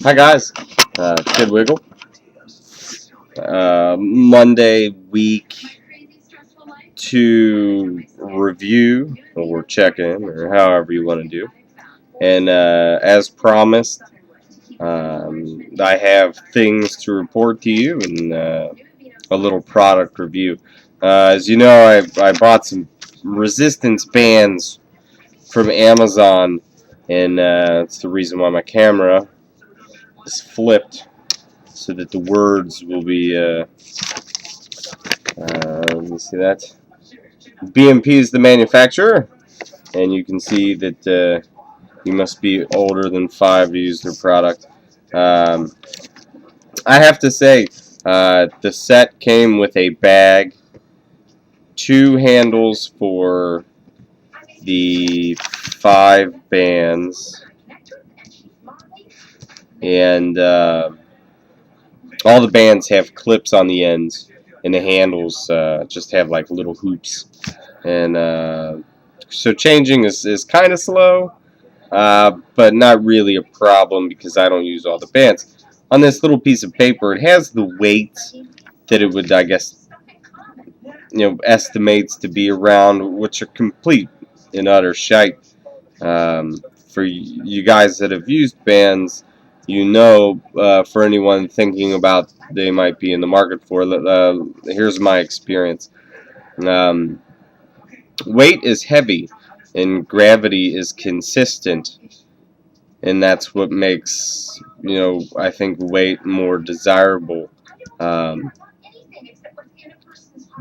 Hi guys, Kid Wiggle. Monday week to review or check in or however you want to do. And as promised, I have things to report to you and a little product review. As you know, I bought some resistance bands from Amazon, and it's the reason why my camera is flipped so that the words will be. Let me see that. BMP is the manufacturer, and you can see that you must be older than 5 to use their product. I have to say, the set came with a bag, 2 handles for the 5 bands, and all the bands have clips on the ends, and the handles just have like little hoops. And so changing is kind of slow, but not really a problem because I don't use all the bands. On this little piece of paper, it has the weight that it would, I guess, estimates to be around, which are complete and utter shite. For you guys that have used bands, for anyone thinking about they might be in the market for, here's my experience. Weight is heavy and gravity is consistent, and that's what makes I think weight more desirable. Um,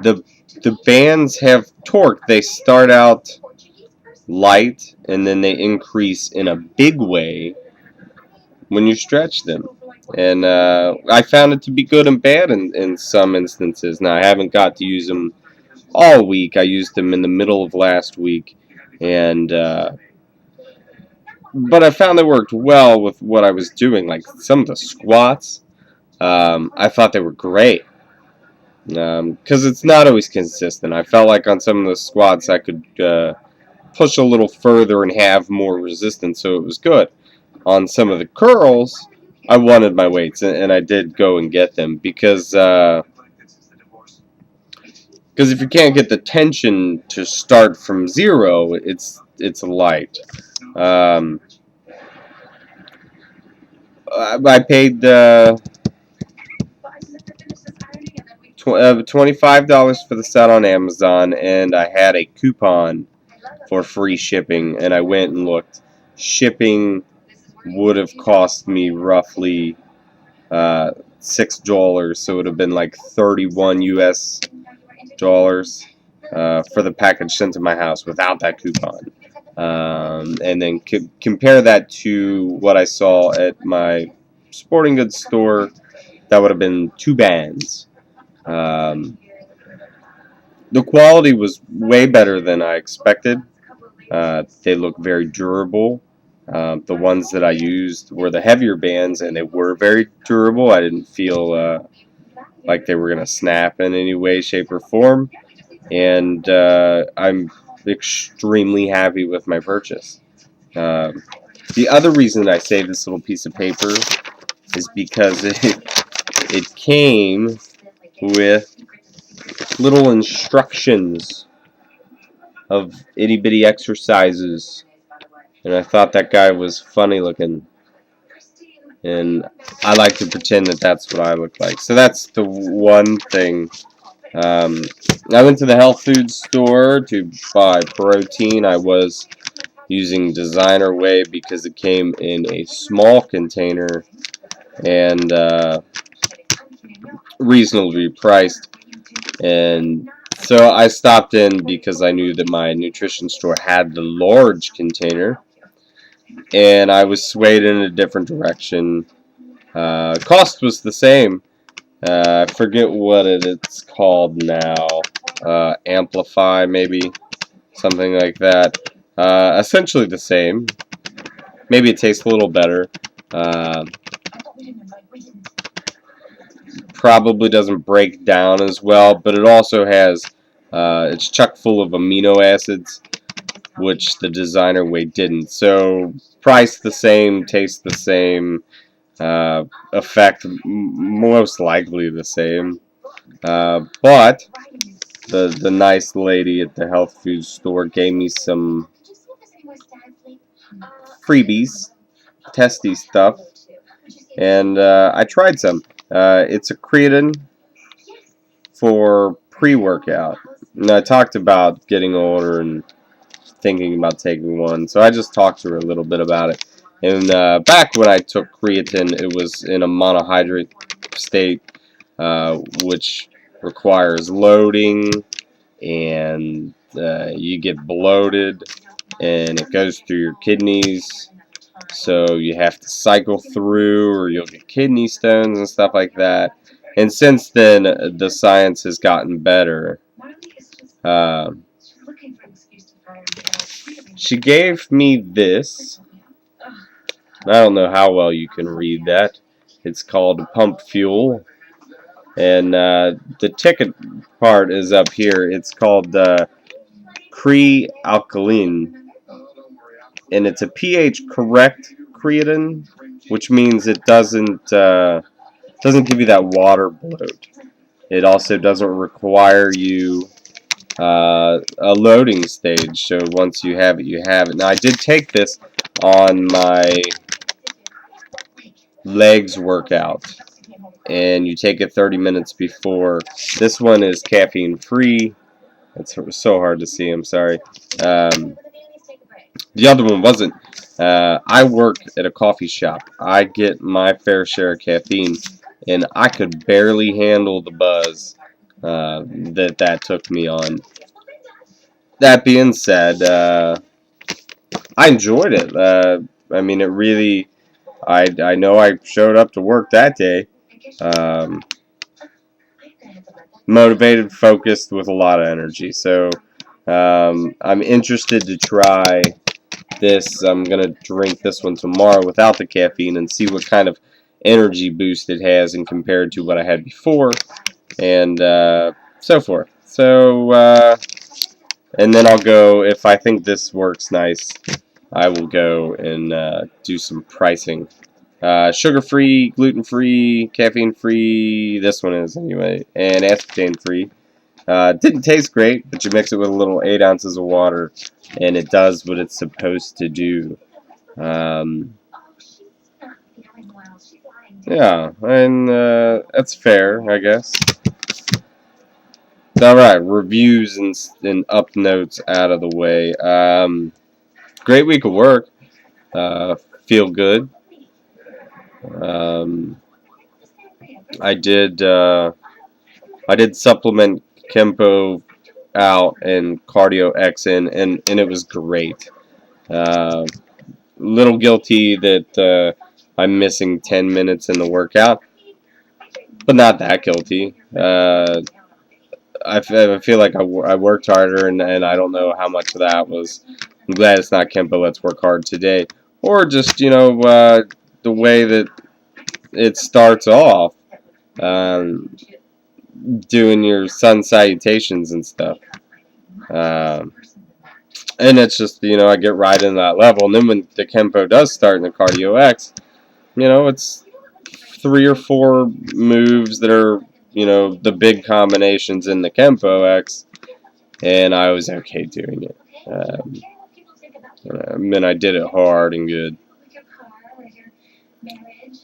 the the bands have torque. They start out light and then they increase in a big way when you stretch them. And I found it to be good and bad in some instances. Now I haven't got to use them all week. I used them in the middle of last week, and but I found they worked well with what I was doing. Like some of the squats, I thought they were great because it's not always consistent. I felt like on some of the squats I could push a little further and have more resistance, so it was good. On some of the curls, I wanted my weights, and I did go and get them because if you can't get the tension to start from zero, it's light. Um, I paid $25 for the set on Amazon, and I had a coupon for free shipping, and I went and looked. Shipping would have cost me roughly $6, so it would have been like 31 US dollars for the package sent to my house without that coupon. And then compare that to what I saw at my sporting goods store, that would have been 2 bands. The quality was way better than I expected. They look very durable. The ones that I used were the heavier bands, and they were very durable. I didn't feel like they were going to snap in any way, shape, or form. And I'm extremely happy with my purchase. The other reason I saved this little piece of paper is because it came with little instructions of itty bitty exercises, and I thought that guy was funny looking, and I like to pretend that that's what I look like. So that's the one thing. I went to the health food store to buy protein. I was using Designer Whey because it came in a small container and reasonably priced. And so I stopped in because I knew that my nutrition store had the large container, and I was swayed in a different direction. Cost was the same. I forget what it's called now. Amplify, maybe. Something like that. Essentially the same. Maybe it tastes a little better. Probably doesn't break down as well, but it also has, it's chock full of amino acids, which the Designer Whey didn't. So Price the same, taste the same, effect most likely the same. But the nice lady at the health food store gave me some freebies, testy stuff, and I tried some. It's a creatine for pre-workout. And I talked about getting older and thinking about taking one, so I just talked to her a little bit about it. And back when I took creatine, it was in a monohydrate state, which requires loading, and you get bloated, and it goes through your kidneys. So you have to cycle through, or you'll get kidney stones and stuff like that. And since then, the science has gotten better. Uh, she gave me this. I don't know how well you can read that. It's called Pump Fuel. And the ticket part is up here. It's called Cre-Alkaline. And it's a pH correct creatine, which means it doesn't give you that water bloat. It also doesn't require you a loading stage. So once you have it, you have it. Now I did take this on my legs workout, and you take it 30 minutes before. This one is caffeine free. It's so hard to see. I'm sorry. The other one wasn't. I work at a coffee shop. I get my fair share of caffeine, and I could barely handle the buzz that took me on. That being said, I enjoyed it. I mean, it really. I know I showed up to work that day, um, motivated, focused, with a lot of energy. So I'm interested to try this. I'm gonna drink this one tomorrow without the caffeine and see what kind of energy boost it has and compared to what I had before, and so forth. So and then I'll go, if I think this works nice, I will go and do some pricing. Sugar-free, gluten-free, caffeine-free. This one is anyway, and aspartame-free. Didn't taste great, but you mix it with a little 8 ounces of water, and it does what it's supposed to do. Yeah, and that's fair, I guess. Alright, reviews and up notes out of the way. Great week of work. Feel good. Um, I did supplement Kempo out and Cardio X in, and it was great. Little guilty that I'm missing 10 minutes in the workout, but not that guilty. I feel like I worked harder, and I don't know how much of that was. I'm glad it's not Kempo, let's work hard today. Or just, the way that it starts off, doing your sun salutations and stuff. Um, and it's just, I get right in that level. And then when the Kempo does start in the Cardio X, it's 3 or 4 moves that are, the big combinations in the Kempo X, and I was okay doing it. And I did it hard and good.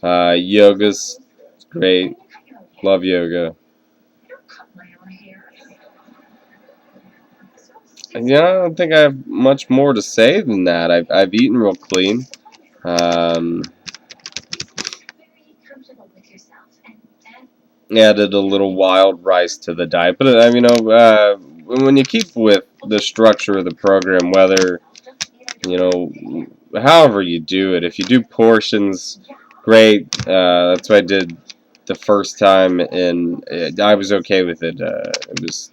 Yoga's great. Love yoga. I don't think I have much more to say than that. I've eaten real clean. Added a little wild rice to the diet, but when you keep with the structure of the program, whether however you do it, if you do portions, great. That's what I did the first time, and I was okay with it. It was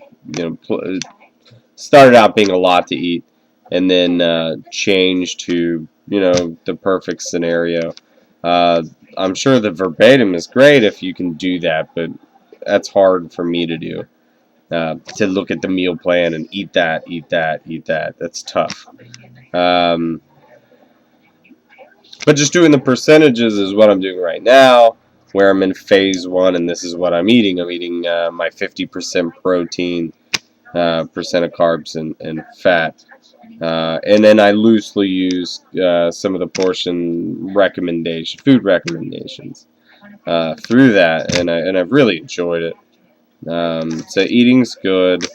started out being a lot to eat, and then changed to the perfect scenario. I'm sure the verbatim is great if you can do that, but that's hard for me to do. To look at the meal plan and eat that, eat that, eat that. That's tough. But just doing the percentages is what I'm doing right now, where I'm in phase 1, and this is what I'm eating. I'm eating my 50% protein, percent of carbs and fat. And then I loosely use some of the food recommendations through that, and I've really enjoyed it. So eating's good,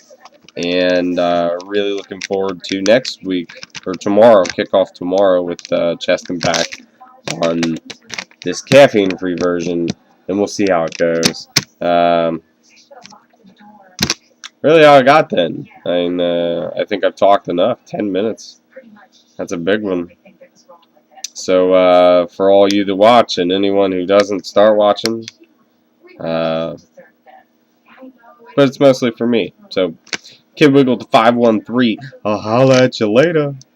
and really looking forward to next week or tomorrow, kickoff tomorrow with chest and back on this caffeine-free version, and we'll see how it goes. Really, all I got then. I think I've talked enough. 10 minutes. That's a big one. So for all you to watch and anyone who doesn't start watching, but it's mostly for me. So Kid Wiggle to 513. I'll holla at you later.